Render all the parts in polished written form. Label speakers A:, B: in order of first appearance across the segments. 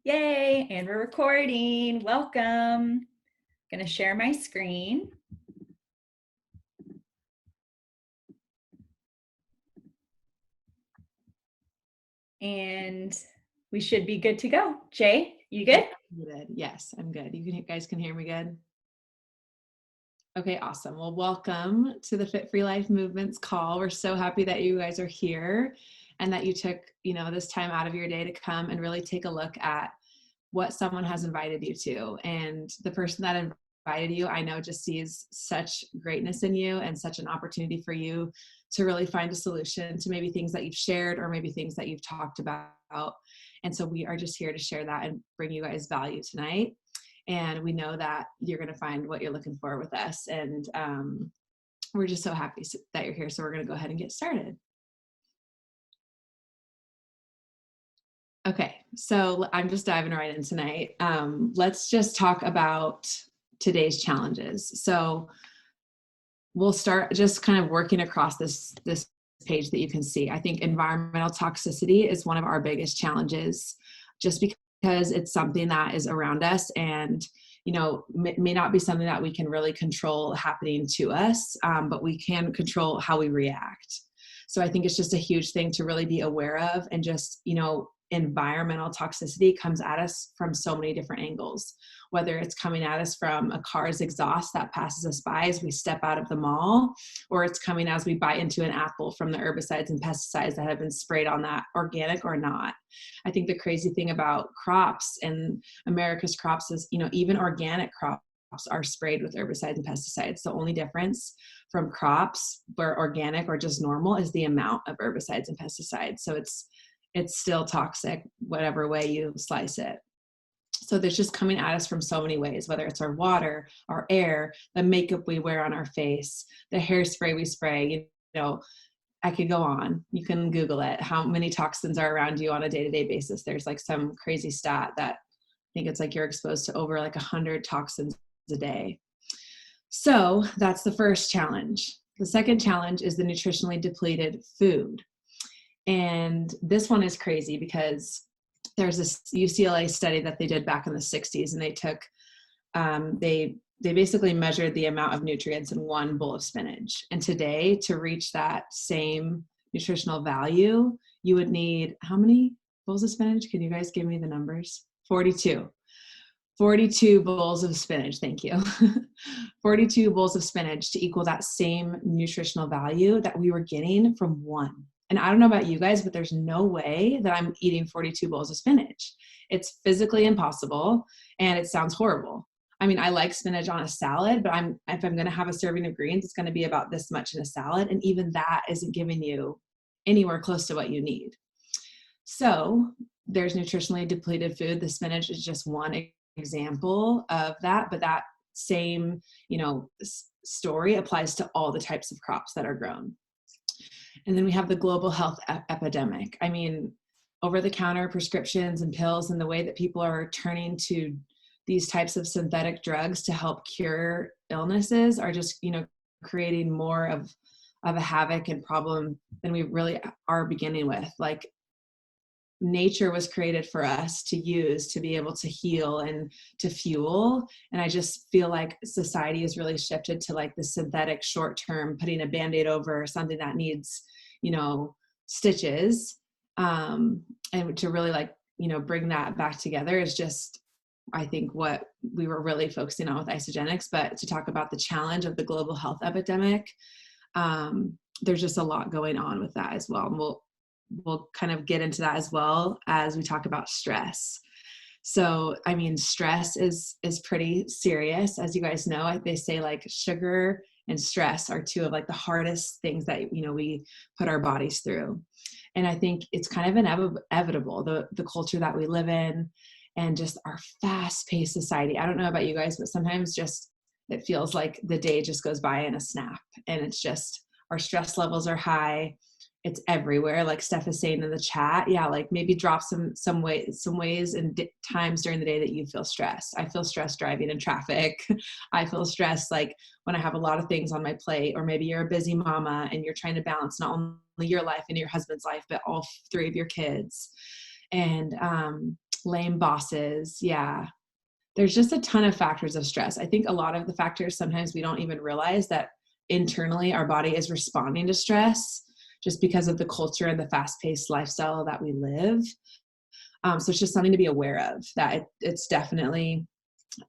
A: Yay, and we're recording. Welcome. Going to share my screen. And we should be good to go. Jay, you good?
B: I'm good. Yes, I'm good. You guys can hear me good? Okay, awesome. Well, welcome to the Fit Free Life Movements call. We're so happy that you guys are here and that you took, this time out of your day to come and really take a look at what someone has invited you to. And the person that invited you, I know, just sees such greatness in you and such an opportunity for you to really find a solution to maybe things that you've shared or maybe things that you've talked about. And so we are just here to share that and bring you guys value tonight. And we know that you're going to find what you're looking for with us. And we're just so happy that you're here. So we're going to go ahead and get started. Okay, so I'm just diving right in tonight. Let's just talk about today's challenges. So we'll start just kind of working across this page that you can see. I think environmental toxicity is one of our biggest challenges, just because it's something that is around us and may not be something that we can really control happening to us, but we can control how we react. So I think it's just a huge thing to really be aware of. And just environmental toxicity comes at us from so many different angles, whether it's coming at us from a car's exhaust that passes us by as we step out of the mall, or it's coming as we bite into an apple from the herbicides and pesticides that have been sprayed on that, organic or not. I think the crazy thing about crops and America's crops is, even organic crops are sprayed with herbicides and pesticides. The only difference from crops where organic or just normal is the amount of herbicides and pesticides. So it's still toxic, whatever way you slice it. So there's just coming at us from so many ways, whether it's our water, our air, the makeup we wear on our face, the hairspray we spray, I could go on. You can Google it, how many toxins are around you on a day-to-day basis. There's like some crazy stat that I think it's like you're exposed to over like 100 toxins a day. So that's the first challenge. The second challenge is the nutritionally depleted food. And this one is crazy because there's this UCLA study that they did back in the 60s, and they took, they basically measured the amount of nutrients in one bowl of spinach. And today, to reach that same nutritional value, you would need how many bowls of spinach? Can you guys give me the numbers? 42 bowls of spinach. Thank you. 42 bowls of spinach to equal that same nutritional value that we were getting from one. And I don't know about you guys, but there's no way that I'm eating 42 bowls of spinach. It's physically impossible, and it sounds horrible. I mean, I like spinach on a salad, but if I'm going to have a serving of greens, it's going to be about this much in a salad. And even that isn't giving you anywhere close to what you need. So there's nutritionally depleted food. The spinach is just one example of that, but that same, story applies to all the types of crops that are grown. And then we have the global health epidemic. I mean, over-the-counter prescriptions and pills and the way that people are turning to these types of synthetic drugs to help cure illnesses are just, creating more of a havoc and problem than we really are beginning with. Like, nature was created for us to use to be able to heal and to fuel. And I just feel like society has really shifted to like the synthetic short term, putting a Band-Aid over something that needs, stitches. And to really bring that back together is just, I think, what we were really focusing on with Isagenix. But to talk about the challenge of the global health epidemic, there's just a lot going on with that as well. And we'll kind of get into that as well as we talk about stress. So, I mean, stress is pretty serious. As you guys know, they say like sugar and stress are two of like the hardest things that, we put our bodies through. And I think it's kind of inevitable, the culture that we live in and just our fast-paced society. I don't know about you guys, but sometimes just it feels like the day just goes by in a snap, and it's just our stress levels are high. It's everywhere. Like Steph is saying in the chat. Yeah. Like maybe drop some ways and times during the day that you feel stressed. I feel stressed driving in traffic. I feel stressed like when I have a lot of things on my plate, or maybe you're a busy mama and you're trying to balance not only your life and your husband's life, but all three of your kids. And lame bosses. Yeah. There's just a ton of factors of stress. I think a lot of the factors, sometimes we don't even realize that internally our body is responding to stress just because of the culture and the fast-paced lifestyle that we live. So it's just something to be aware of, that it's definitely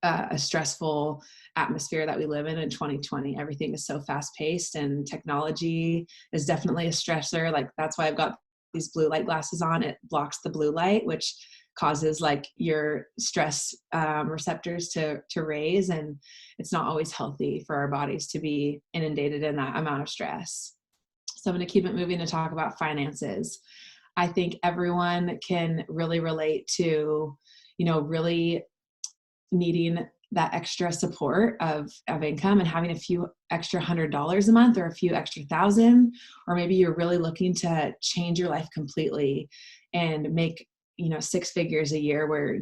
B: a stressful atmosphere that we live in 2020. Everything is so fast-paced, and technology is definitely a stressor. Like, that's why I've got these blue light glasses on. It blocks the blue light, which causes like your stress receptors to raise, and it's not always healthy for our bodies to be inundated in that amount of stress. So I'm going to keep it moving to talk about finances. I think everyone can really relate to, really needing that extra support of income and having a few extra $100 a month or a few extra thousand, or maybe you're really looking to change your life completely and make, 6 figures a year where,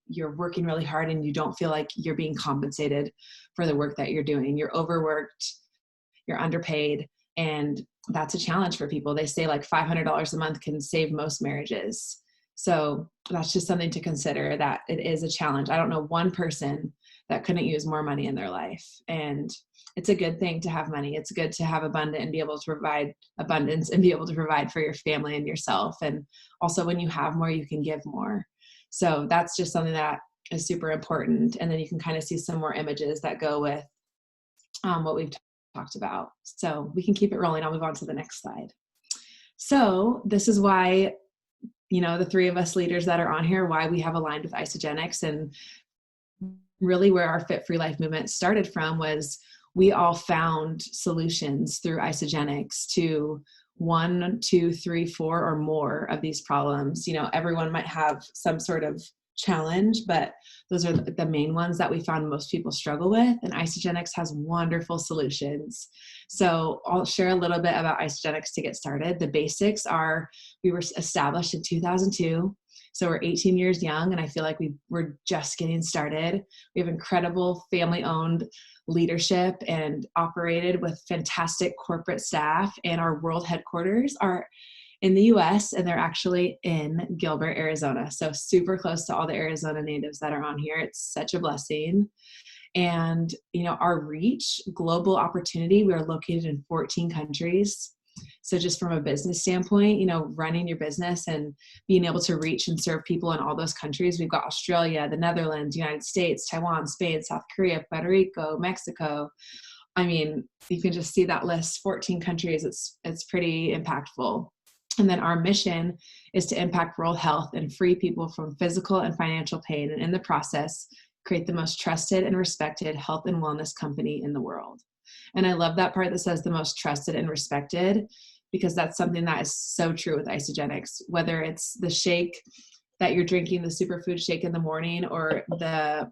B: you're working really hard and you don't feel like you're being compensated for the work that you're doing. You're overworked, you're underpaid, and that's a challenge for people. They say like $500 a month can save most marriages. So that's just something to consider, that it is a challenge. I don't know one person that couldn't use more money in their life. And it's a good thing to have money. It's good to have abundance and be able to provide for your family and yourself. And also, when you have more, you can give more. So that's just something that is super important. And then you can kind of see some more images that go with what we've talked about. So we can keep it rolling. I'll move on to the next slide. So this is why, the three of us leaders that are on here, why we have aligned with Isagenix, and really where our Fit Free Life movement started from was we all found solutions through Isagenix to 1, 2, 3, 4, or more of these problems. Everyone might have some sort of challenge, but those are the main ones that we found most people struggle with, and Isagenix has wonderful solutions. So I'll share a little bit about Isagenix to get started. The basics are, we were established in 2002, so we're 18 years young, and I feel like we're just getting started. We have incredible family-owned leadership and operated with fantastic corporate staff, and our world headquarters are in the US, and they're actually in Gilbert, Arizona. So super close to all the Arizona natives that are on here. It's such a blessing. And, our reach, global opportunity, we are located in 14 countries. So just from a business standpoint, running your business and being able to reach and serve people in all those countries, we've got Australia, the Netherlands, United States, Taiwan, Spain, South Korea, Puerto Rico, Mexico. I mean, you can just see that list, 14 countries. It's pretty impactful. And then our mission is to impact world health and free people from physical and financial pain, and in the process, create the most trusted and respected health and wellness company in the world. And I love that part that says the most trusted and respected, because that's something that is so true with Isagenix. Whether it's the shake that you're drinking, the superfood shake in the morning, or the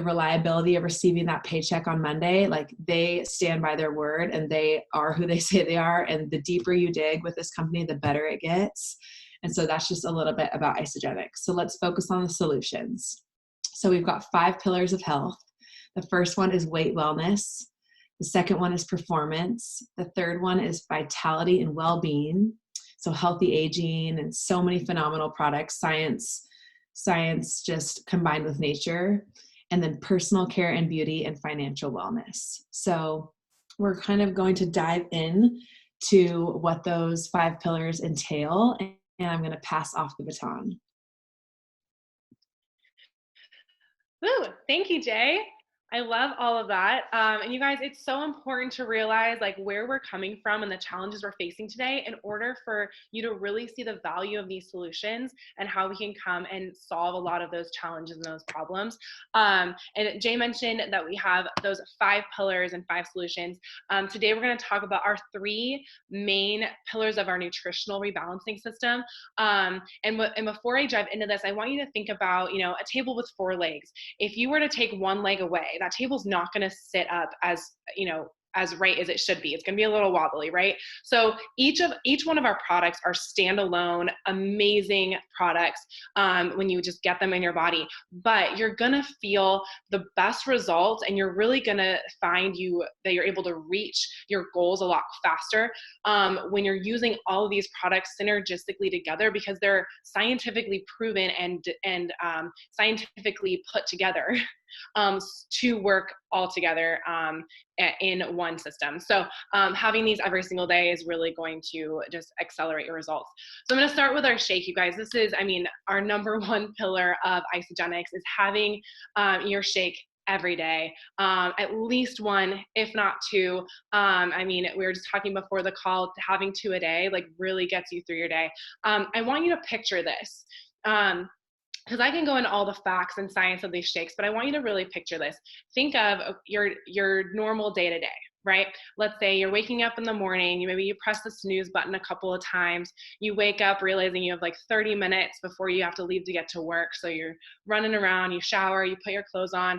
B: reliability of receiving that paycheck on Monday, like, they stand by their word and they are who they say they are. And the deeper you dig with this company, the better it gets. And so that's just a little bit about Isagenix. So let's focus on the solutions. So we've got 5 pillars of health. The first one is weight wellness. The second one is performance. The third one is vitality and well-being. So healthy aging, and so many phenomenal products, science just combined with nature. And then personal care and beauty and financial wellness. So we're kind of going to dive in to what those 5 pillars entail, and I'm going to pass off the baton.
C: Woo, thank you, Jay. I love all of that. And you guys, it's so important to realize like where we're coming from and the challenges we're facing today in order for you to really see the value of these solutions and how we can come and solve a lot of those challenges and those problems. And Jay mentioned that we have those 5 pillars and 5 solutions. Today, we're going to talk about our 3 main pillars of our nutritional rebalancing system. And before I dive into this, I want you to think about, a table with 4 legs. If you were to take one leg away, that table's not going to sit up as as right as it should be. It's going to be a little wobbly, right? So each one of our products are standalone, amazing products when you just get them in your body. But you're going to feel the best results, and you're really going to find that you're able to reach your goals a lot faster when you're using all of these products synergistically together, because they're scientifically proven and scientifically put together to work all together in one system. So having these every single day is really going to just accelerate your results. So I'm going to start with our shake, you guys. This is, our number one pillar of Isagenix is having your shake every day, at least one, if not two. We were just talking before the call, having 2 a day like really gets you through your day. I want you to picture this. Because I can go into all the facts and science of these shakes, but I want you to really picture this. Think of your normal day-to-day, right? Let's say you're waking up in the morning, maybe you press the snooze button a couple of times, you wake up realizing you have like 30 minutes before you have to leave to get to work. So you're running around, you shower, you put your clothes on,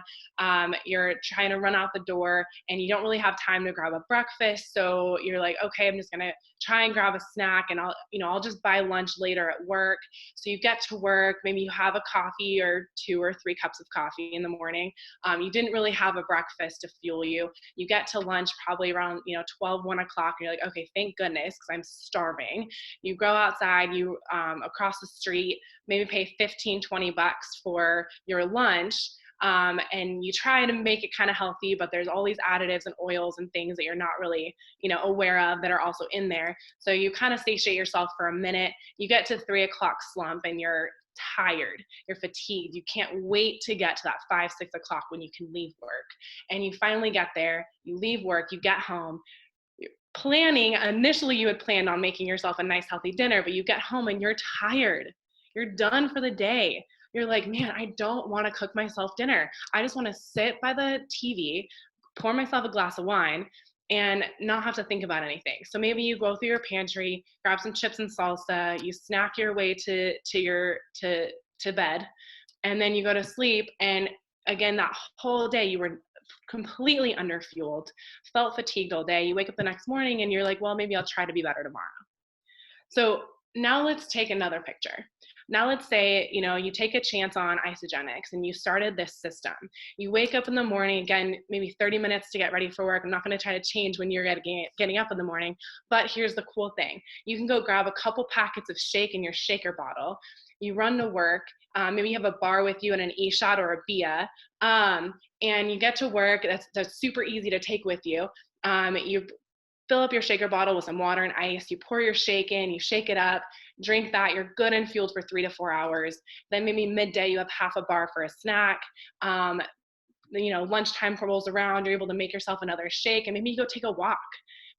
C: you're trying to run out the door, and you don't really have time to grab a breakfast. So you're like, okay, I'm just gonna try and grab a snack, and I'll just buy lunch later at work. So you get to work, maybe you have a coffee or 2 or 3 cups of coffee in the morning. You didn't really have a breakfast to fuel you. You get to lunch probably around 12, 1 o'clock, and you're like, okay, thank goodness, because I'm starving. You go outside, you across the street, maybe pay 15, 20 bucks for your lunch. And you try to make it kind of healthy, but there's all these additives and oils and things that you're not really, aware of that are also in there. So you kind of satiate yourself for a minute. You get to 3 o'clock slump and you're tired, you're fatigued. You can't wait to get to that 5, 6 o'clock when you can leave work. And you finally get there, you leave work, you get home. Initially you had planned on making yourself a nice healthy dinner, but you get home and you're tired. You're done for the day. You're like, man, I don't want to cook myself dinner. I just want to sit by the TV, pour myself a glass of wine, and not have to think about anything. So maybe you go through your pantry, grab some chips and salsa, you snack your way to bed, and then you go to sleep. And again, that whole day you were completely underfueled, felt fatigued all day. You wake up the next morning and you're like, well, maybe I'll try to be better tomorrow. So now let's take another picture. Now let's say, you take a chance on Isagenix and you started this system. You wake up in the morning, again, maybe 30 minutes to get ready for work. I'm not going to try to change when you're getting up in the morning, but here's the cool thing. You can go grab a couple packets of shake in your shaker bottle. You run to work. Maybe you have a bar with you and an e-shot or a Bia, and you get to work. That's super easy to take with you. You fill up your shaker bottle with some water and ice. You pour your shake in, you shake it up, drink that. You're good and fueled for 3 to 4 hours. Then maybe midday, you have half a bar for a snack. Lunchtime rolls around, you're able to make yourself another shake, and maybe you go take a walk.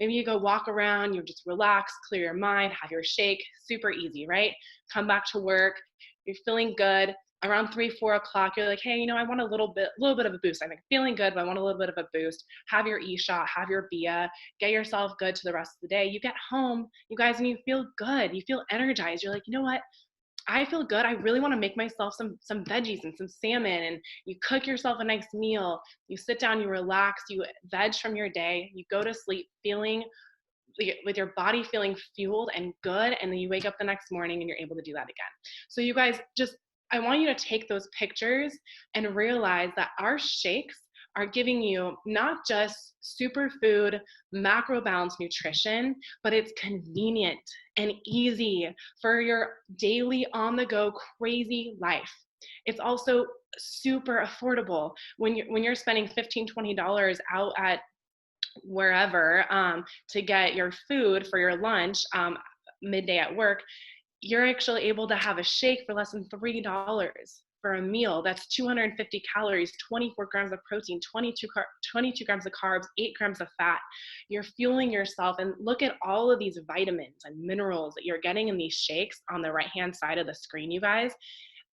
C: Maybe you go walk around, you just relax, clear your mind, have your shake. Super easy, right? Come back to work, you're feeling good. Around 3, 4 o'clock, you're like, hey, I want a little bit of a boost. I'm feeling good, but I want a little bit of a boost. Have your e-shot, have your Bia, get yourself good to the rest of the day. You get home, you guys, and you feel good. You feel energized. You're like, you know what? I feel good. I really want to make myself some veggies and some salmon. And you cook yourself a nice meal. You sit down, you relax, you veg from your day. You go to sleep with your body feeling fueled and good. And then you wake up the next morning and you're able to do that again. So you guys, I want you to take those pictures and realize that our shakes are giving you not just superfood, macro balanced nutrition, but it's convenient and easy for your daily on the go crazy life. It's also super affordable when you're spending $15, $20 out at wherever to get your food for your lunch midday at work. You're actually able to have a shake for less than $3 for a meal. That's 250 calories, 24 grams of protein, 22 grams of carbs, 8 grams of fat. You're fueling yourself, and look at all of these vitamins and minerals that you're getting in these shakes on the right-hand side of the screen, you guys.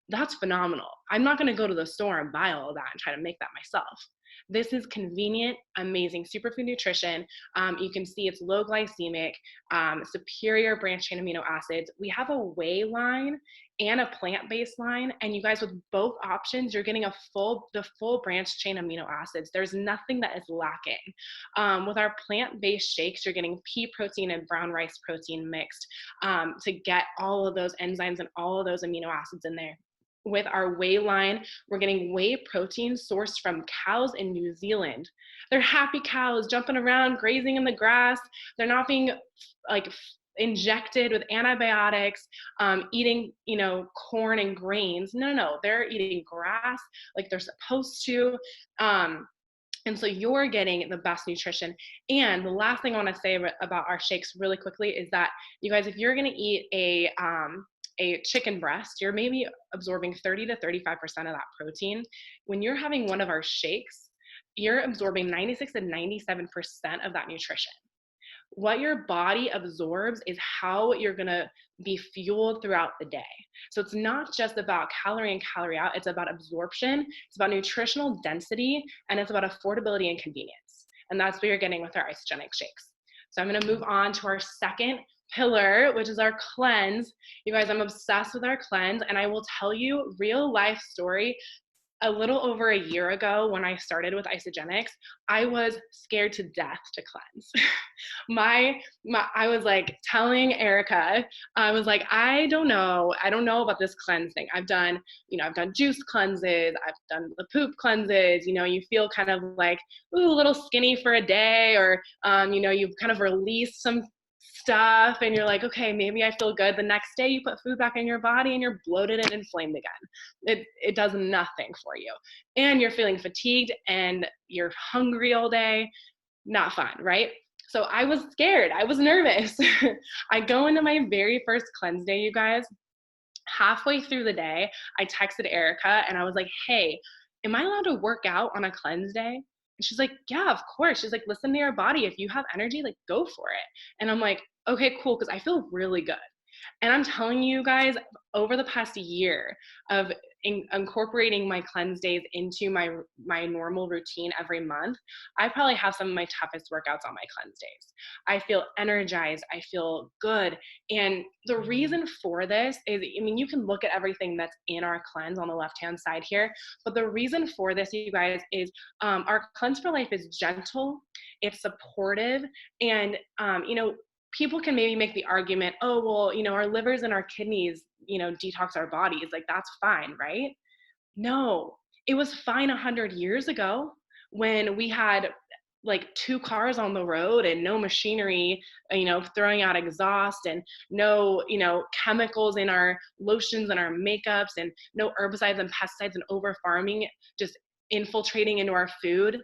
C: That's phenomenal. I'm not going to go to the store and buy all of that and try to make that myself. This is convenient, amazing superfood nutrition. You can see it's low glycemic, superior branched chain amino acids. We have a whey line and a plant-based line, and you guys, with both options, you're getting the full branched chain amino acids. There's nothing that is lacking. With our plant-based shakes, you're getting pea protein and brown rice protein mixed to get all of those enzymes and all of those amino acids in there. With our whey line, we're getting whey protein sourced from cows in New Zealand. They're happy cows jumping around, grazing in the grass. They're not being injected with antibiotics, eating, corn and grains. No, they're eating grass like they're supposed to. And so you're getting the best nutrition. And the last thing I want to say about our shakes really quickly is that, you guys, if you're going to eat a chicken breast, you're maybe absorbing 30 to 35% of that protein. When you're having one of our shakes, you're absorbing 96 to 97% of that nutrition. What your body absorbs is how you're going to be fueled throughout the day. So it's not just about calorie in, calorie out. It's about absorption. It's about nutritional density, and it's about affordability and convenience. And that's what you're getting with our Isagenix shakes. So I'm going to move on to our second pillar, which is our cleanse. You guys, I'm obsessed with our cleanse, and I will tell you real life story. A little over a year ago, when I started with Isagenix, I was scared to death to cleanse. I was like telling Erica, I was like, I don't know about this cleanse thing. I've done juice cleanses, I've done the poop cleanses. You feel kind of like, ooh, a little skinny for a day, or you've kind of released some stuff and you're like, okay, maybe I feel good. The next day you put food back in your body and you're bloated and inflamed again. It does nothing for you. And you're feeling fatigued and you're hungry all day. Not fun, right? So I was scared. I was nervous. I go into my very first cleanse day, you guys. Halfway through the day, I texted Erica and I was like, hey, am I allowed to work out on a cleanse day? And she's like, yeah, of course. She's like, listen to your body. If you have energy, like, go for it. And I'm like, okay, cool, because I feel really good. And I'm telling you guys, over the past year of incorporating my cleanse days into my normal routine every month, I probably have some of my toughest workouts on my cleanse days. I feel energized. I feel good. And the reason for this is, you can look at everything that's in our cleanse on the left-hand side here, but the reason for this, you guys, is our Cleanse for Life is gentle, it's supportive, and people can maybe make the argument, oh, well, our livers and our kidneys, detox our bodies. Like, that's fine, right? No, it was fine 100 years ago when we had like 2 cars on the road and no machinery, throwing out exhaust, and no, chemicals in our lotions and our makeups, and no herbicides and pesticides and over farming just infiltrating into our food.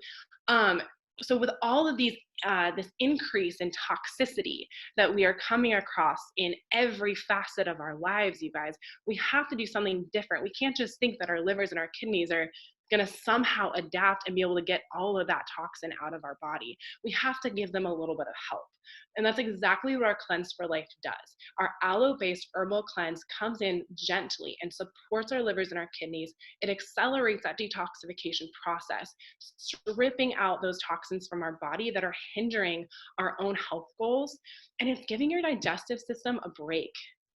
C: So with all of these, this increase in toxicity that we are coming across in every facet of our lives, you guys, we have to do something different. We can't just think that our livers and our kidneys are going to somehow adapt and be able to get all of that toxin out of our body. We have to give them a little bit of help. And that's exactly what our Cleanse for Life does. Our aloe-based herbal cleanse comes in gently and supports our livers and our kidneys. It accelerates that detoxification process, stripping out those toxins from our body that are hindering our own health goals. And it's giving your digestive system a break.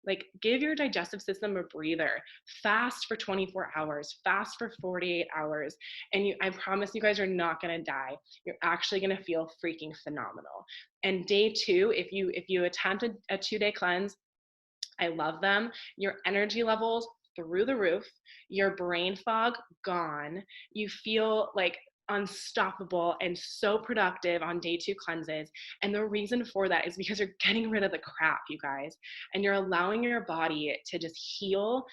C: Like, give your digestive system a breather. Fast for 24 hours, fast for 48 hours. And I promise you guys are not going to die. You're actually going to feel freaking phenomenal. And day 2, if you attempt a 2-day cleanse, I love them. Your energy levels through the roof, your brain fog gone. You feel like unstoppable and so productive on day 2 cleanses. And the reason for that is because you're getting rid of the crap, you guys, and you're allowing your body to just heal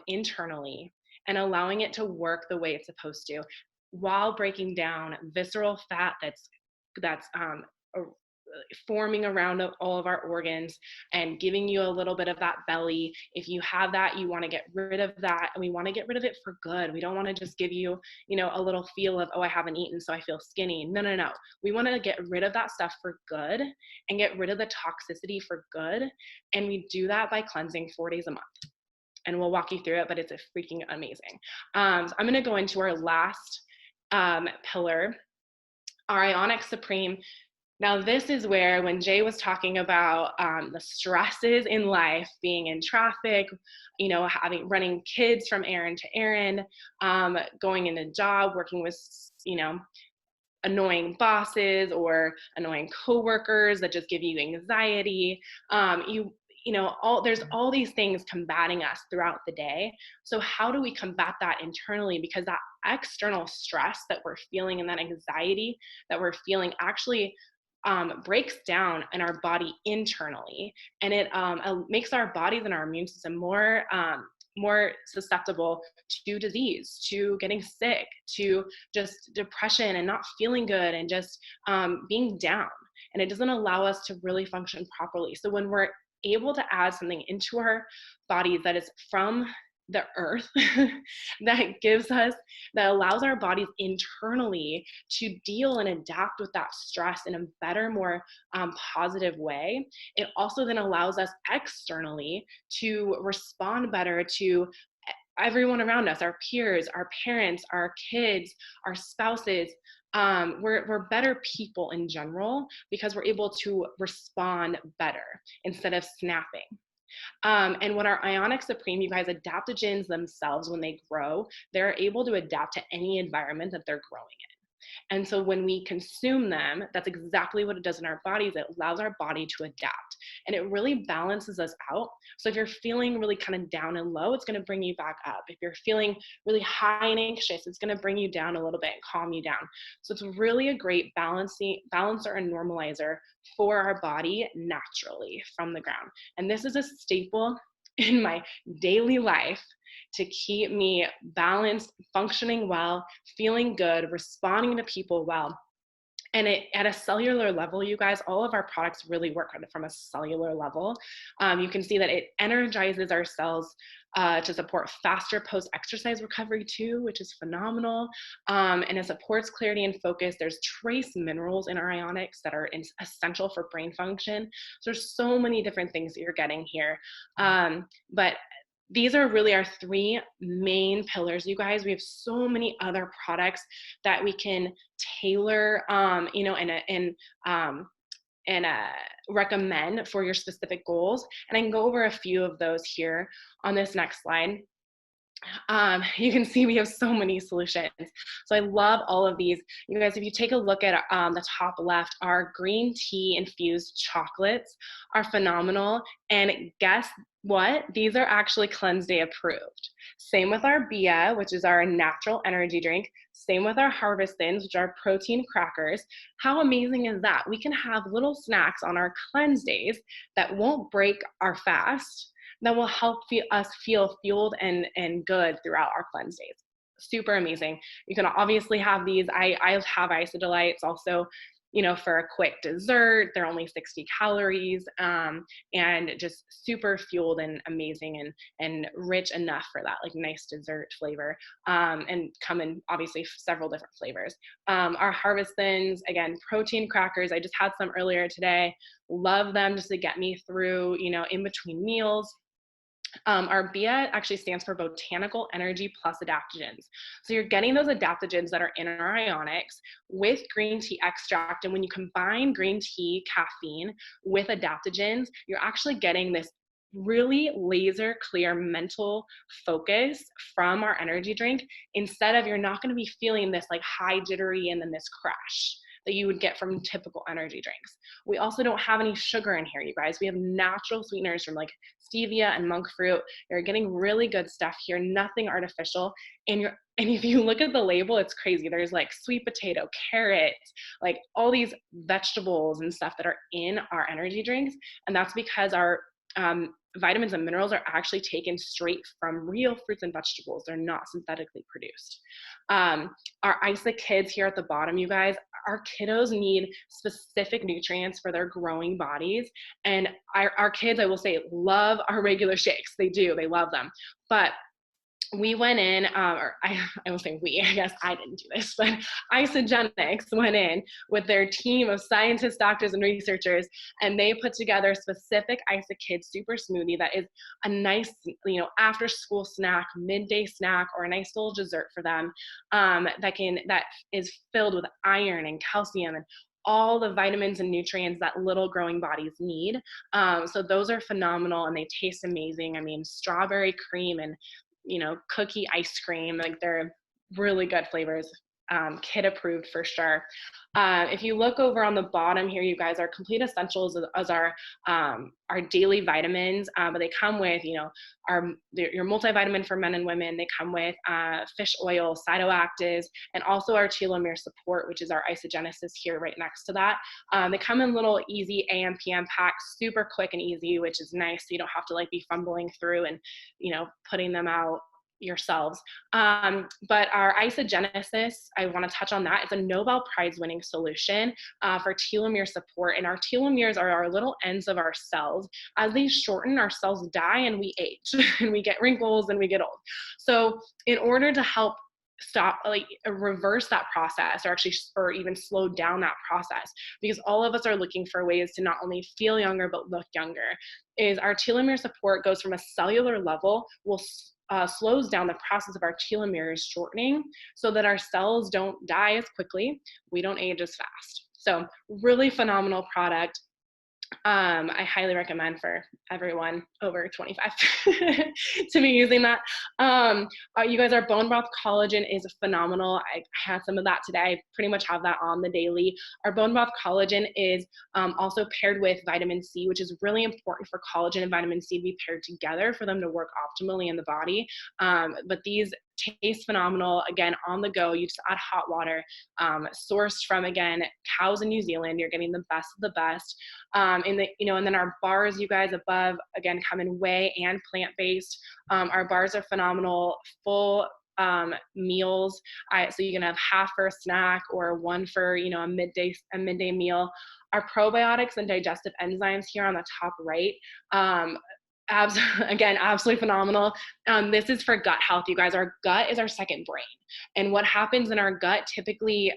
C: internally and allowing it to work the way it's supposed to, while breaking down visceral fat that's forming around all of our organs and giving you a little bit of that belly. If you have that, you want to get rid of that, and we want to get rid of it for good. We don't want to just give you, a little feel of, oh, I haven't eaten, so I feel skinny. No. We want to get rid of that stuff for good and get rid of the toxicity for good. And we do that by cleansing 4 days a month. And we'll walk you through it, but it's freaking amazing. So I'm going to go into our last pillar, our Ionix Supreme. Now, this is where, when Jay was talking about the stresses in life, being in traffic, running kids from errand to errand, going in a job, working with, annoying bosses or annoying coworkers that just give you anxiety. There's all these things combating us throughout the day. So how do we combat that internally? Because that external stress that we're feeling and that anxiety that we're feeling actually breaks down in our body internally, and it makes our bodies and our immune system more susceptible to disease, to getting sick, to just depression and not feeling good and just being down. And it doesn't allow us to really function properly. So when we're able to add something into our bodies that is from the earth, that allows our bodies internally to deal and adapt with that stress in a better, more positive way, it also then allows us externally to respond better to everyone around us, our peers, our parents, our kids, our spouses. We're better people in general because we're able to respond better instead of snapping. And when our Ionix Supreme, you guys, adaptogens themselves, when they grow, they're able to adapt to any environment that they're growing in. And so when we consume them, that's exactly what it does in our bodies. It allows our body to adapt, and it really balances us out. So if you're feeling really kind of down and low, it's going to bring you back up. If you're feeling really high and anxious, it's going to bring you down a little bit and calm you down. So it's really a great balancer and normalizer for our body naturally from the ground. And this is a staple in my daily life to keep me balanced, functioning well, feeling good, responding to people well. And at a cellular level, you guys, all of our products really work from a cellular level. You can see that it energizes our cells to support faster post-exercise recovery too, which is phenomenal. And it supports clarity and focus. There's trace minerals in our Ionix that are essential for brain function. So there's so many different things that you're getting here. But these are really our three main pillars, you guys. We have so many other products that we can tailor, and recommend for your specific goals. And I can go over a few of those here on this next slide. You can see we have so many solutions. So I love all of these. You guys, if you take a look at the top left, our green tea infused chocolates are phenomenal. And guess what? These are actually Cleanse Day approved. Same with our Bia, which is our natural energy drink. Same with our Harvest Thins, which are protein crackers. How amazing is that? We can have little snacks on our cleanse days that won't break our fast, that will help us feel fueled and good throughout our cleanse days. Super amazing. You can obviously have these. I have Isodelites also, for a quick dessert. They're only 60 calories and just super fueled and amazing and rich enough for that, like nice dessert flavor, and come in obviously several different flavors. Our Harvest Thins, again, protein crackers. I just had some earlier today. Love them just to get me through, in between meals. Our BIA actually stands for Botanical Energy Plus Adaptogens. So you're getting those adaptogens that are in our Ionix with green tea extract. And when you combine green tea caffeine with adaptogens, you're actually getting this really laser clear mental focus from our energy drink. Instead of, you're not going to be feeling this like high jittery and then this crash that you would get from typical energy drinks. We also don't have any sugar in here, you guys. We have natural sweeteners from like stevia and monk fruit. You're getting really good stuff here, nothing artificial. And if you look at the label, it's crazy. There's like sweet potato, carrots, like all these vegetables and stuff that are in our energy drinks. And that's because our vitamins and minerals are actually taken straight from real fruits and vegetables. They're not synthetically produced. Our ISA kids here at the bottom, you guys, our kiddos need specific nutrients for their growing bodies. And our kids, I will say, love our regular shakes. They do, they love them. But we went in, or I will say we, I guess I didn't do this, but Isagenix went in with their team of scientists, doctors, and researchers, and they put together a specific Isakids super smoothie that is a nice, after school snack, midday snack, or a nice little dessert for them, that is filled with iron and calcium and all the vitamins and nutrients that little growing bodies need. So those are phenomenal and they taste amazing. I mean, strawberry cream and cookie ice cream, like they're really good flavors. Kid approved for sure. If you look over on the bottom here, you guys, are complete essentials as our daily vitamins, but they come with, your multivitamin for men and women. They come with fish oil, cytoactives, and also our telomere support, which is our isogenesis here right next to that. They come in little easy AM, PM packs, super quick and easy, which is nice. So you don't have to be fumbling through and, putting them out yourselves. But our isogenesis, I want to touch on that. It's a Nobel Prize winning solution for telomere support. And our telomeres are our little ends of our cells. As they shorten, our cells die and we age and we get wrinkles and we get old. So in order to help reverse that process, or even slow down that process, because all of us are looking for ways to not only feel younger but look younger, is our telomere support goes from a cellular level, slows down the process of our telomeres shortening so that our cells don't die as quickly, we don't age as fast. So really phenomenal product. I highly recommend for everyone over 25 to be using that. You guys, our bone broth collagen is phenomenal. I had some of that today. I pretty much have that on the daily. Our bone broth collagen is also paired with vitamin C, which is really important for collagen and vitamin C to be paired together for them to work optimally in the body. But these taste phenomenal. Again, on the go, you just add hot water, sourced from, again, cows in New Zealand. You're getting the best of the best. And then our bars, you guys, above, again, come in whey and plant-based. Our bars are phenomenal, full meals. So you can have half for a snack or one for, a midday meal. Our probiotics and digestive enzymes here on the top right, again, absolutely phenomenal. This is for gut health, you guys. Our gut is our second brain. And what happens in our gut typically,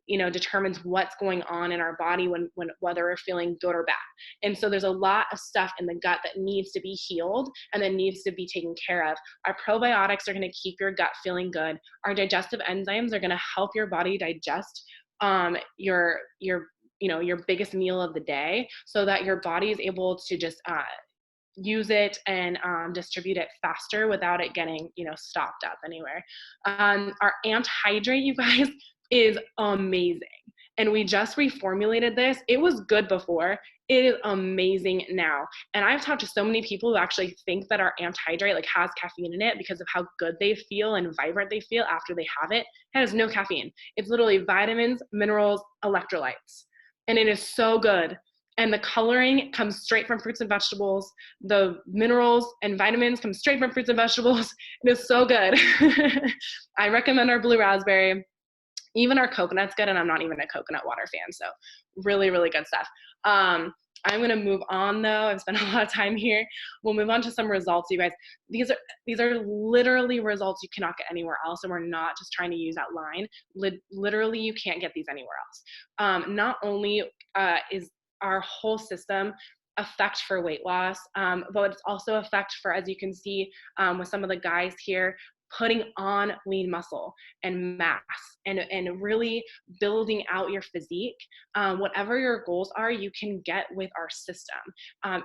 C: determines what's going on in our body when whether we're feeling good or bad. And so there's a lot of stuff in the gut that needs to be healed and then needs to be taken care of. Our probiotics are going to keep your gut feeling good. Our digestive enzymes are going to help your body digest your biggest meal of the day, so that your body is able to just use it and distribute it faster without it getting stopped up anywhere. Our anti-hydrate, you guys, is amazing, and we just reformulated this. It was good before, it is amazing now. And I've talked to so many people who actually think that our anti-hydrate has caffeine in it because of how good they feel and vibrant they feel after they have it. It has no caffeine. It's literally vitamins, minerals, electrolytes, and it is so good. And the coloring comes straight from fruits and vegetables. The minerals and vitamins come straight from fruits and vegetables. It is so good. I recommend our blue raspberry. Even our coconut's good, and I'm not even a coconut water fan, so really, really good stuff. I'm going to move on, though. I've spent a lot of time here. We'll move on to some results, you guys. These are literally results you cannot get anywhere else, and we're not just trying to use that line. Literally, you can't get these anywhere else. Not only is our whole system effect for weight loss, but it's also effect for, as you can see with some of the guys here, putting on lean muscle and mass and really building out your physique. Whatever your goals are, you can get with our system.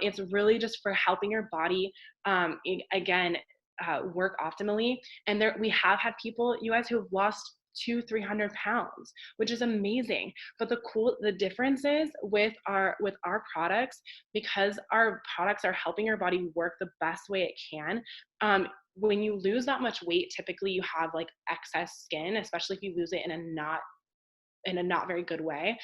C: It's really just for helping your body, work optimally. And we have had people, you guys, who have lost 200-300 pounds, which is amazing. But the difference is with our products, because our products are helping your body work the best way it can. When you lose that much weight, typically you have excess skin, especially if you lose it in a not very good way.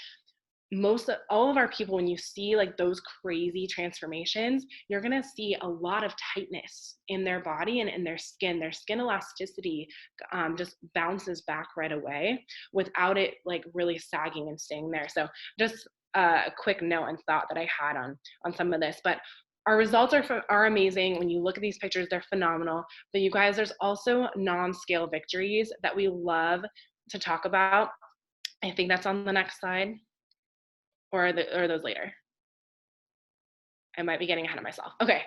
C: All of our people, when you see those crazy transformations, you're going to see a lot of tightness in their body and in their skin. Their skin elasticity just bounces back right away without it really sagging and staying there. So just a quick note and thought that I had on some of this. But our results are amazing. When you look at these pictures, they're phenomenal. But you guys, there's also non-scale victories that we love to talk about. I think that's on the next slide, or are those later? I might be getting ahead of myself. Okay,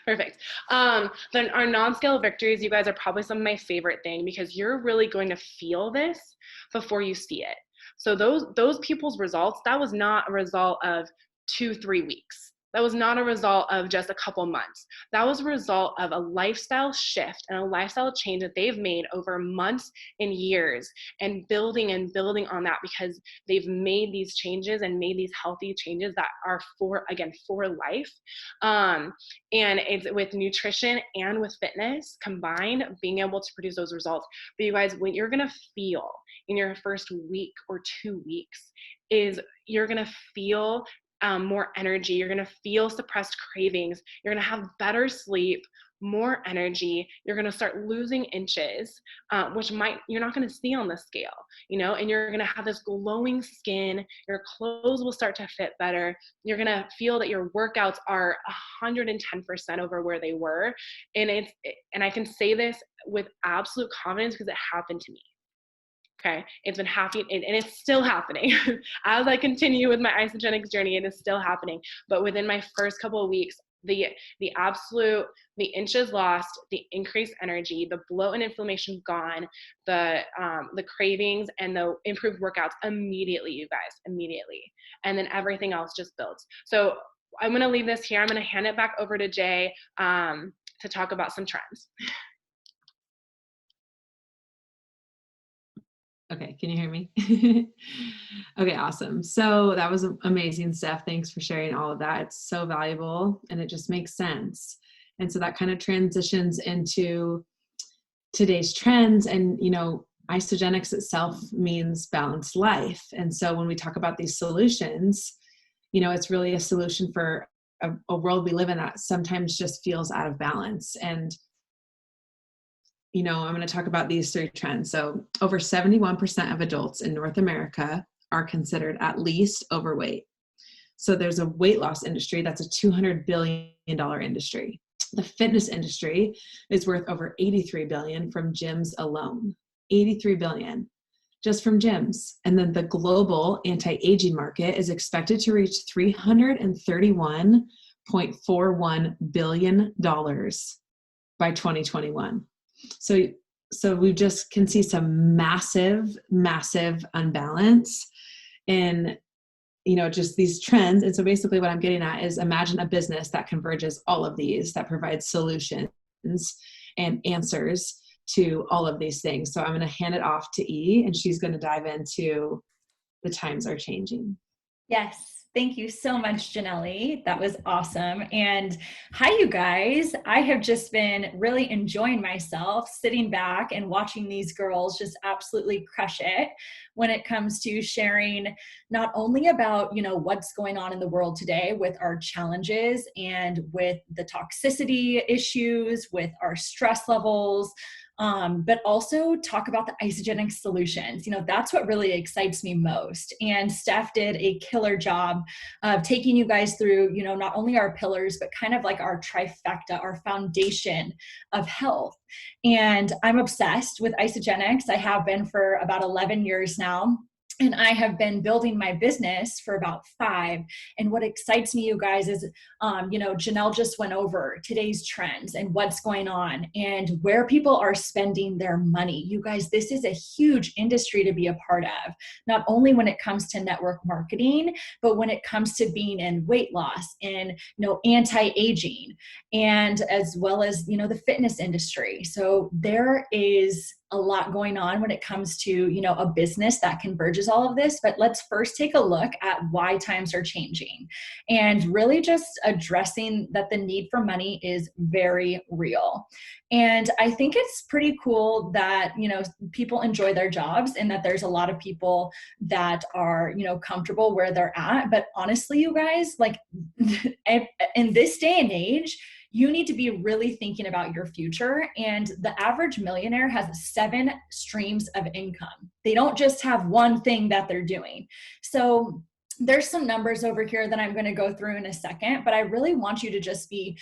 C: perfect. Then our non-scale victories, you guys, are probably some of my favorite thing, because you're really going to feel this before you see it. So those people's results, that was not a result of 2-3 weeks. That was not a result of just a couple months. That was a result of a lifestyle shift and a lifestyle change that they've made over months and years, and building on that, because they've made these changes and made these healthy changes that are for life. And it's with nutrition and with fitness combined, being able to produce those results. But you guys, what you're gonna feel in your first week or 2 weeks is you're gonna feel more energy. You're going to feel suppressed cravings. You're going to have better sleep, more energy. You're going to start losing inches, which you're not going to see on the scale, and you're going to have this glowing skin. Your clothes will start to fit better. You're going to feel that your workouts are 110% over where they were. And I can say this with absolute confidence because it happened to me. Okay, it's been happening, and it's still happening. As I continue with my Isagenix journey, it is still happening. But within my first couple of weeks, the inches lost, the increased energy, the bloat and inflammation gone, the cravings and the improved workouts immediately, you guys, immediately. And then everything else just builds. So I'm going to leave this here. I'm going to hand it back over to Jay to talk about some trends.
B: Okay, can you hear me? Okay, awesome. So that was amazing, Steph. Thanks for sharing all of that. It's so valuable and it just makes sense. And so that kind of transitions into today's trends. And, Isagenix itself means balanced life. And so when we talk about these solutions, it's really a solution for a world we live in that sometimes just feels out of balance. And I'm going to talk about these 3 trends. So over 71% of adults in North America are considered at least overweight. So there's a weight loss industry that's a $200 billion industry. The fitness industry is worth over $83 billion from gyms alone. $83 billion just from gyms. And then the global anti-aging market is expected to reach $331.41 billion by 2021. So we just can see some massive unbalance in, just these trends. And so basically what I'm getting at is, imagine a business that converges all of these, that provides solutions and answers to all of these things. So I'm going to hand it off to E, and she's going to dive into the times are changing.
A: Yes. Thank you so much, Janele. That was awesome. And hi, you guys. I have just been really enjoying myself sitting back and watching these girls just absolutely crush it when it comes to sharing not only about, what's going on in the world today with our challenges and with the toxicity issues, with our stress levels, but also talk about the Isagenix solutions. That's what really excites me most. And Steph did a killer job of taking you guys through, not only our pillars, but kind of like our trifecta, our foundation of health. And I'm obsessed with Isagenix. I have been for about 11 years now. And I have been building my business for about 5. And what excites me, you guys, is, Janele just went over today's trends and what's going on and where people are spending their money. You guys, this is a huge industry to be a part of, not only when it comes to network marketing, but when it comes to being in weight loss and, anti-aging, and as well as, the fitness industry. So there is a lot going on when it comes to, a business that converges all of this. But let's first take a look at why times are changing, and really just addressing that the need for money is very real. And I think it's pretty cool that, people enjoy their jobs and that there's a lot of people that are, comfortable where they're at. But honestly, you guys, like in this day and age, you need to be really thinking about your future. And the average millionaire has 7 streams of income. They don't just have one thing that they're doing. So there's some numbers over here that I'm going to go through in a second, but I really want you to just be,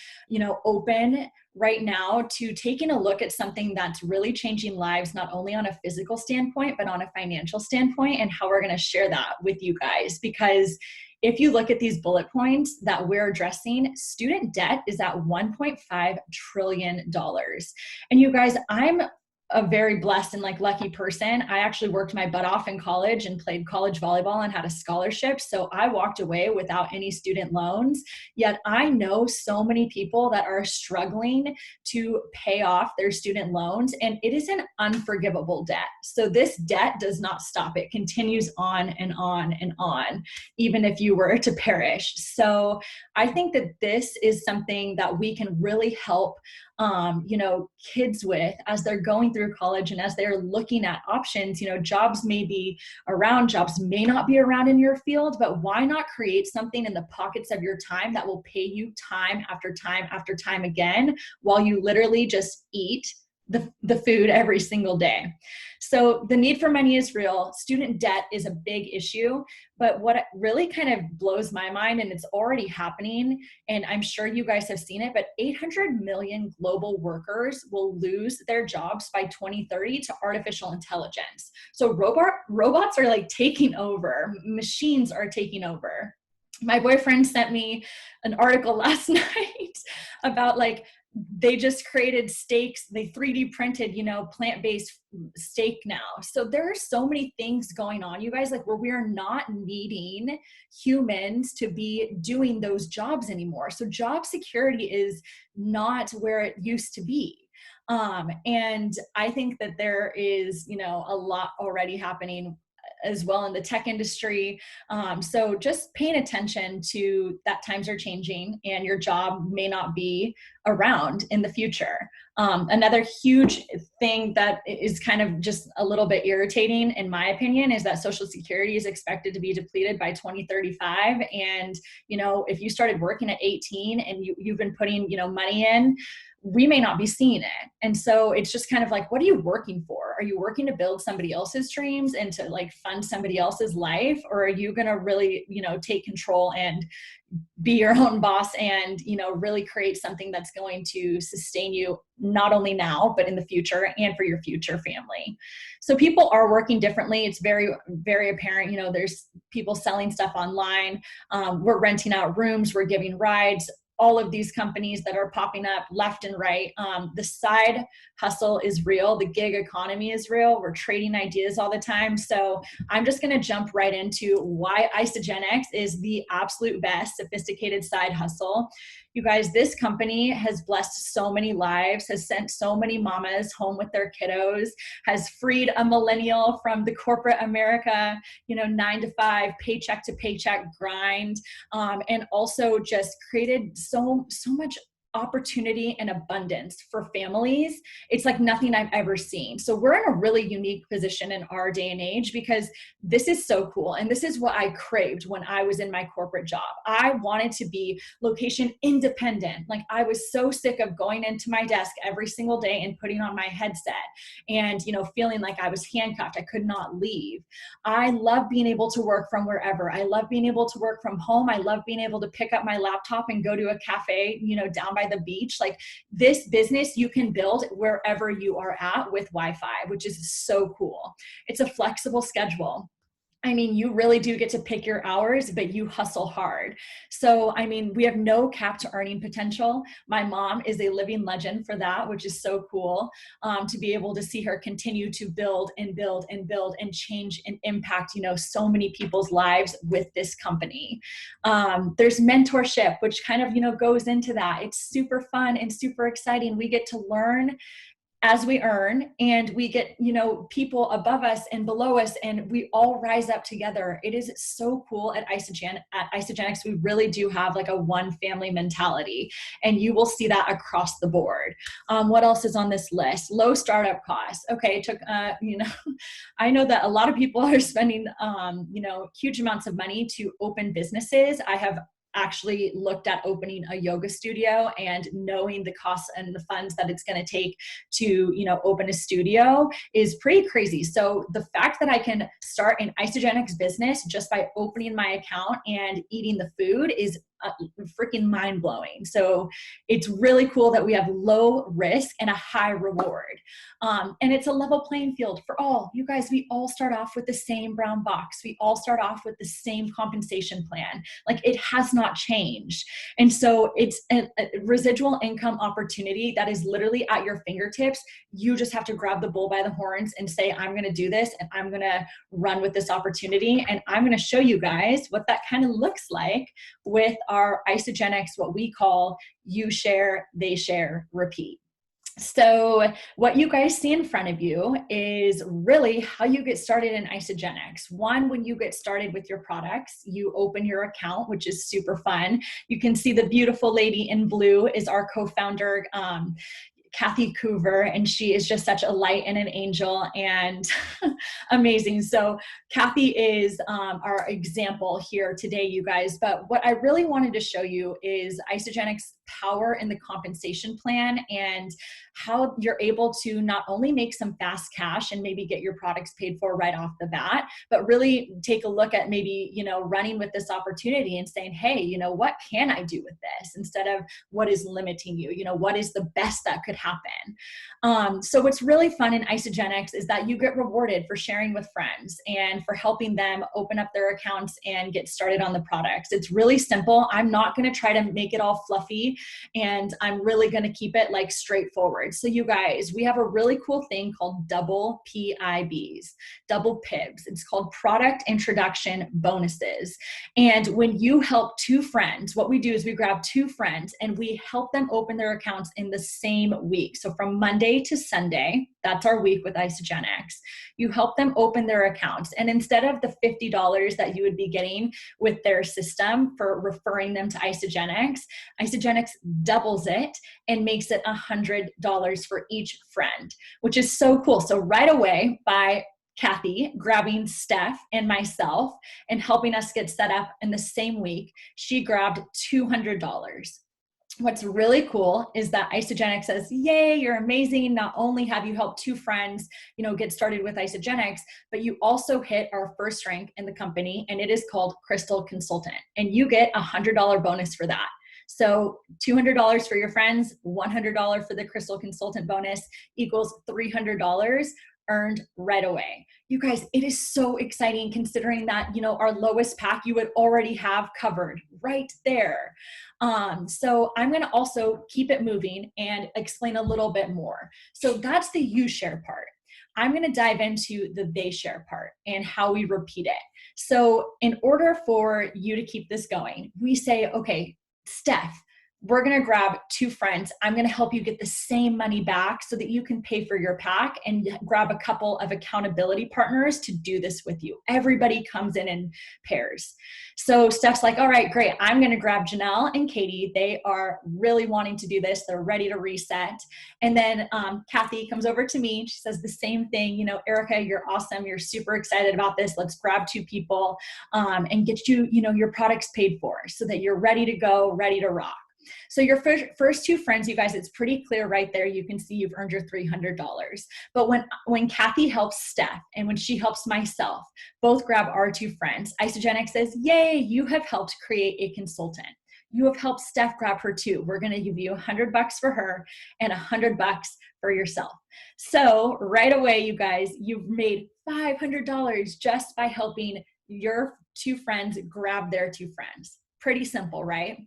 A: open right now to taking a look at something that's really changing lives, not only on a physical standpoint, but on a financial standpoint, and how we're going to share that with you guys. Because if you look at these bullet points that we're addressing, student debt is at $1.5 trillion. And you guys, I'm a very blessed and lucky person. I actually worked my butt off in college and played college volleyball and had a scholarship. So I walked away without any student loans. Yet I know so many people that are struggling to pay off their student loans, and it is an unforgivable debt. So this debt does not stop. It continues on and on and on, even if you were to perish. So I think that this is something that we can really help kids with as they're going through college and as they're looking at options. Jobs may be around, jobs may not be around in your field, but why not create something in the pockets of your time that will pay you time after time after time again, while you literally just eat the food every single day. So the need for money is real. Student debt is a big issue, but what really kind of blows my mind, and it's already happening, and I'm sure you guys have seen it, but 800 million global workers will lose their jobs by 2030 to artificial intelligence. So robots are taking over. Machines are taking over. My boyfriend sent me an article last night about they just created steaks. They 3D printed, plant-based steak now. So there are so many things going on, you guys, where we are not needing humans to be doing those jobs anymore. So job security is not where it used to be. And I think that there is, a lot already happening as well in the tech industry. So just paying attention to that times are changing and your job may not be around in the future. Another huge thing that is kind of just a little bit irritating, in my opinion, is that Social Security is expected to be depleted by 2035. And, if you started working at 18 and you've been putting, money in, we may not be seeing it. And so it's just kind of what are you working for? Are you working to build somebody else's dreams and to fund somebody else's life? Or are you going to really, take control and be your own boss and, really create something that's going to sustain you not only now, but in the future and for your future family? So people are working differently. It's very, very apparent. There's people selling stuff online. We're renting out rooms. We're giving rides. All of these companies that are popping up left and right. The side hustle is real. The gig economy is real. We're trading ideas all the time. So I'm just going to jump right into why Isagenix is the absolute best sophisticated side hustle. You guys, this company has blessed so many lives, has sent so many mamas home with their kiddos, has freed a millennial from the corporate America, 9 to 5, paycheck to paycheck grind, and also just created so much opportunity and abundance for families. It's like nothing I've ever seen. So we're in a really unique position in our day and age because this is so cool. And this is what I craved when I was in my corporate job. I wanted to be location independent. I was so sick of going into my desk every single day and putting on my headset and, feeling like I was handcuffed. I could not leave. I love being able to work from wherever. I love being able to work from home. I love being able to pick up my laptop and go to a cafe, down by the beach. This business you can build wherever you are at with Wi-Fi, which is so cool. It's a flexible schedule. You really do get to pick your hours, but you hustle hard. So, we have no capped earning potential. My mom is a living legend for that, which is so cool to be able to see her continue to build and build and build and change and impact, so many people's lives with this company. There's mentorship, which kind of, goes into that. It's super fun and super exciting. We get to learn as we earn, and we get, people above us and below us, and we all rise up together. It is so cool at Isagenix. We really do have a one family mentality, and you will see that across the board. What else is on this list? Low startup costs. Okay. I know that a lot of people are spending, huge amounts of money to open businesses. I have actually looked at opening a yoga studio and knowing the costs and the funds that it's going to take to, open a studio is pretty crazy. So the fact that I can start an Isagenix business just by opening my account and eating the food is freaking mind-blowing. So it's really cool that we have low risk and a high reward. And it's a level playing field for all. You guys, we all start off with the same brown box. We all start off with the same compensation plan. Like, it has not changed. And so it's a residual income opportunity that is literally at your fingertips. You just have to grab the bull by the horns and say, I'm going to do this, and I'm going to run with this opportunity. And I'm going to show you guys what that kind of looks like with our Isagenix, what we call you share, they share, repeat. So what you guys see in front of you is really how you get started in Isagenix. One, when you get started with your products, you open your account, which is super fun. You can see the beautiful lady in blue is our co-founder, Kathy Coover, and she is just such a light and an angel and amazing. So Kathy is our example here today, you guys. But what I really wanted to show you is Isagenix Power in the compensation plan and how you're able to not only make some fast cash and maybe get your products paid for right off the bat, but really take a look at maybe, running with this opportunity and saying, hey, what can I do with this instead of what is limiting you? What is the best that could happen? So what's really fun in Isagenix is that you get rewarded for sharing with friends and for helping them open up their accounts and get started on the products. It's really simple. I'm not going to try to make it all fluffy, and I'm really going to keep it like straightforward. So you guys, we have a really cool thing called double PIBs, double PIBs. It's called product introduction bonuses. And when you help two friends, what we do is we grab two friends and we help them open their accounts in the same week. So from Monday to Sunday, that's our week with Isagenix. You help them open their accounts. And instead of the $50 that you would be getting with their system for referring them to Isagenix, Isagenix doubles it and makes it $100 for each friend, which is so cool. So right away, by Kathy grabbing Steph and myself and helping us get set up in the same week, she grabbed $200. What's really cool is that Isagenix says, yay, you're amazing. Not only have you helped two friends, get started with Isagenix, but you also hit our first rank in the company, and it is called Crystal Consultant. And you get a $100 bonus for that. So $200 for your friends, $100 for the Crystal Consultant bonus equals $300 earned right away. You guys, it is so exciting considering that, our lowest pack you would already have covered right there. So I'm going to also keep it moving and explain a little bit more. So that's the you share part. I'm going to dive into the they share part and how we repeat it. So in order for you to keep this going, we say, okay, Steph, we're going to grab two friends. I'm going to help you get the same money back so that you can pay for your pack and grab a couple of accountability partners to do this with you. Everybody comes in pairs. So Steph's like, all right, great. I'm going to grab Janele and Katie. They are really wanting to do this. They're ready to reset. And then Kathy comes over to me. She says the same thing. Erica, you're awesome. You're super excited about this. Let's grab two people and get you, your products paid for so that you're ready to go, ready to rock. So your first two friends, you guys, it's pretty clear right there. You can see you've earned your $300. But when Kathy helps Steph and when she helps myself, both grab our two friends, Isagenix says, yay, you have helped create a consultant. You have helped Steph grab her too. We're going to give you $100 for her and $100 for yourself. So right away, you guys, you've made $500 just by helping your two friends grab their two friends. Pretty simple, right?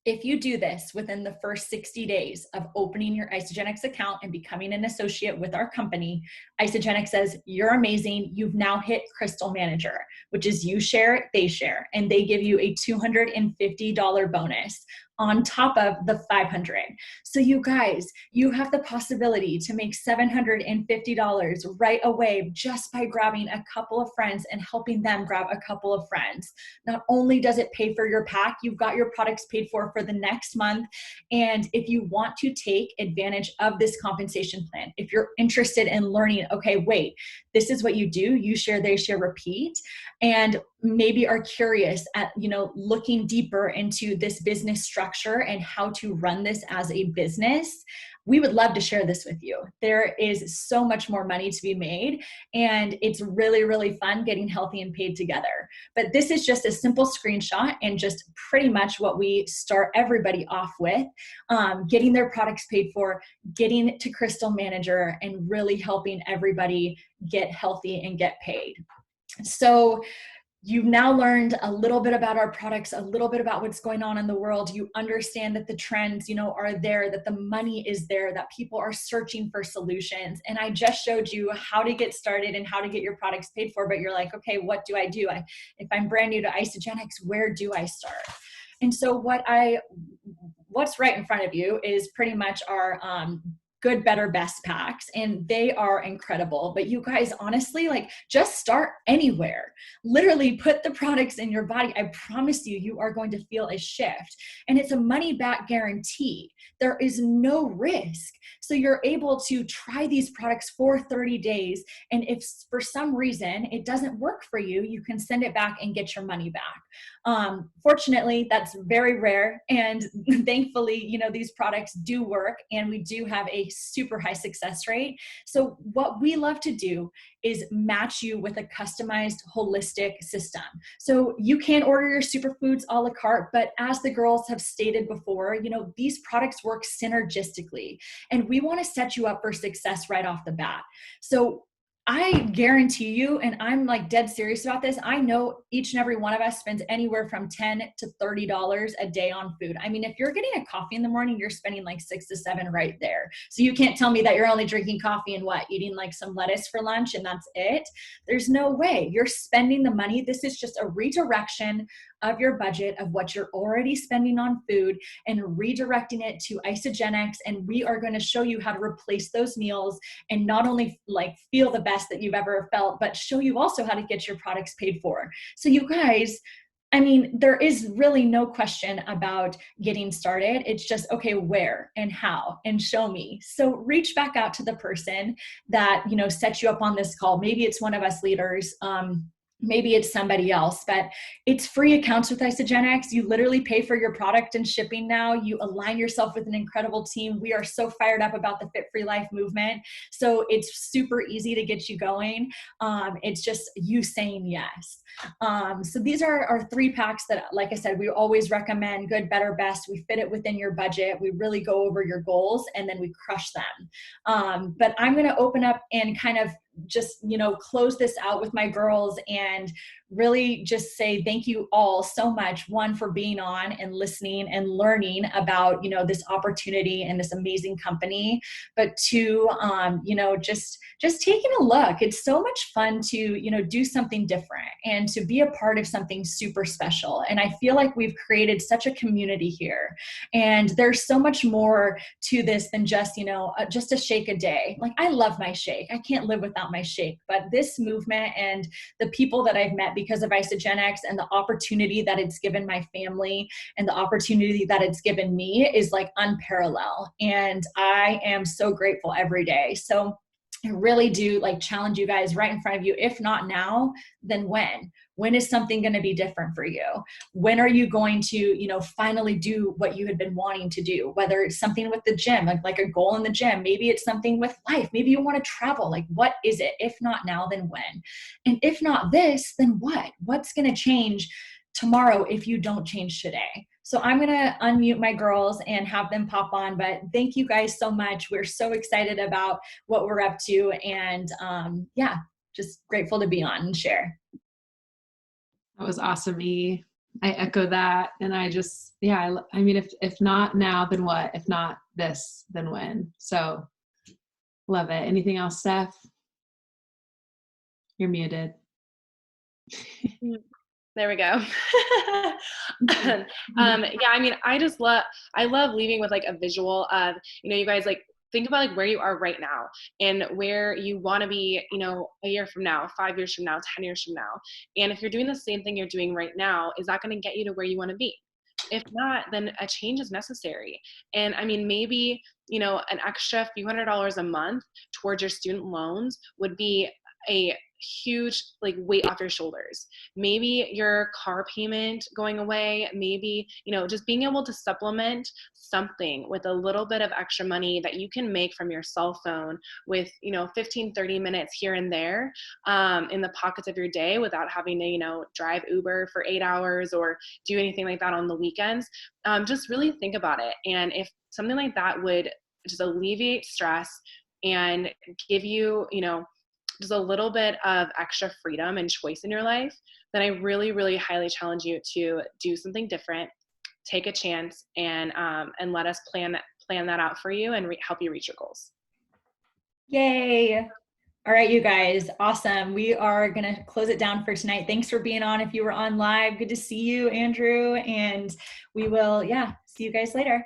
A: If you do this within the first 60 days of opening your Isagenix account and becoming an associate with our company, Isagenix says, you're amazing. You've now hit Crystal Manager, which is you share, they share, and they give you a $250 bonus on top of the 500. So you guys, you have the possibility to make $750 right away just by grabbing a couple of friends and helping them grab a couple of friends. Not only does it pay for your pack, you've got your products paid for the next month. And if you want to take advantage of this compensation plan, if you're interested in learning, okay, wait, this is what you do, you share, they share, repeat, and maybe are curious at, looking deeper into this business structure and how to run this as a business, we would love to share this with you. There is so much more money to be made, and it's really, really fun getting healthy and paid together. But this is just a simple screenshot and just pretty much what we start everybody off with, getting their products paid for, getting to Crystal Manager, and really helping everybody get healthy and get paid. So you've now learned a little bit about our products, a little bit about what's going on in the world. You understand that the trends, are there, that the money is there, that people are searching for solutions. And I just showed you how to get started and how to get your products paid for, but you're like, okay, what do I do? If I'm brand new to Isagenix, where do I start? And so what's right in front of you is pretty much our good, better, best packs, and they are incredible. But you guys, honestly, just start anywhere. Literally put the products in your body. I promise you, you are going to feel a shift, and it's a money back guarantee. There is no risk. So you're able to try these products for 30 days. And if for some reason it doesn't work for you, you can send it back and get your money back. Fortunately, that's very rare. And thankfully, these products do work, and we do have a super high success rate. So what we love to do is match you with a customized holistic system. So you can order your superfoods a la carte, but as the girls have stated before, these products work synergistically, and we want to set you up for success right off the bat. So I guarantee you, and I'm dead serious about this, I know each and every one of us spends anywhere from $10 to $30 a day on food. I mean, if you're getting a coffee in the morning, you're spending $6 to $7 right there. So you can't tell me that you're only drinking coffee and eating some lettuce for lunch and that's it. There's no way. You're spending the money. This is just a redirection of your budget of what you're already spending on food and redirecting it to Isagenix. And we are going to show you how to replace those meals and not only feel the best that you've ever felt, but show you also how to get your products paid for. So you guys, I mean, there is really no question about getting started. It's just, okay, where and how, and show me. So reach back out to the person that, set you up on this call. Maybe it's one of us leaders. Maybe it's somebody else, but it's free accounts with Isagenix. You literally pay for your product and shipping now. You align yourself with an incredible team. We are so fired up about the Fit Free Life movement. So it's super easy to get you going. It's just you saying yes. So these are our 3 packs that, like I said, we always recommend: good, better, best. We fit it within your budget. We really go over your goals, and then we crush them. But I'm going to open up and kind of just, close this out with my girls and really just say thank you all so much. 1, for being on and listening and learning about, this opportunity and this amazing company. But 2, just taking a look. It's so much fun to, do something different and to be a part of something super special. And I feel like we've created such a community here. And there's so much more to this than just, just a shake a day. I love my shake. I can't live without my shake. But this movement and the people that I've met because of Isagenix and the opportunity that it's given my family and the opportunity that it's given me is unparalleled. And I am so grateful every day. So I really do challenge you guys right in front of you. If not now, then when? When is something going to be different for you? When are you going to, finally do what you had been wanting to do? Whether it's something with the gym, like a goal in the gym, maybe it's something with life. Maybe you want to travel. What is it? If not now, then when? And if not this, then what? What's going to change tomorrow if you don't change today? So I'm going to unmute my girls and have them pop on, but thank you guys so much. We're so excited about what we're up to, and just grateful to be on and share.
B: That was awesome, E. I echo that. And I just, I mean, if not now, then what? If not this, then when? So love it. Anything else, Steph? You're muted.
C: There we go. Yeah, I mean, I love leaving with like a visual of, you guys like think about like where you are right now and where you want to be, a year from now, 5 years from now, 10 years from now. And if you're doing the same thing you're doing right now, is that going to get you to where you want to be? If not, then a change is necessary. And I mean, maybe, an extra few $100s a month towards your student loans would be a huge like weight off your shoulders. Maybe your car payment going away, maybe, just being able to supplement something with a little bit of extra money that you can make from your cell phone with, 15, 30 minutes here and there in the pockets of your day without having to, drive Uber for 8 hours or do anything like that on the weekends. Just really think about it. And if something like that would just alleviate stress and give you, just a little bit of extra freedom and choice in your life, then I really, really highly challenge you to do something different, take a chance, and let us plan that out for you and help you reach your goals.
A: Yay. All right, you guys, awesome. We are going to close it down for tonight. Thanks for being on. If you were on live, good to see you, Andrew. And we will, see you guys later.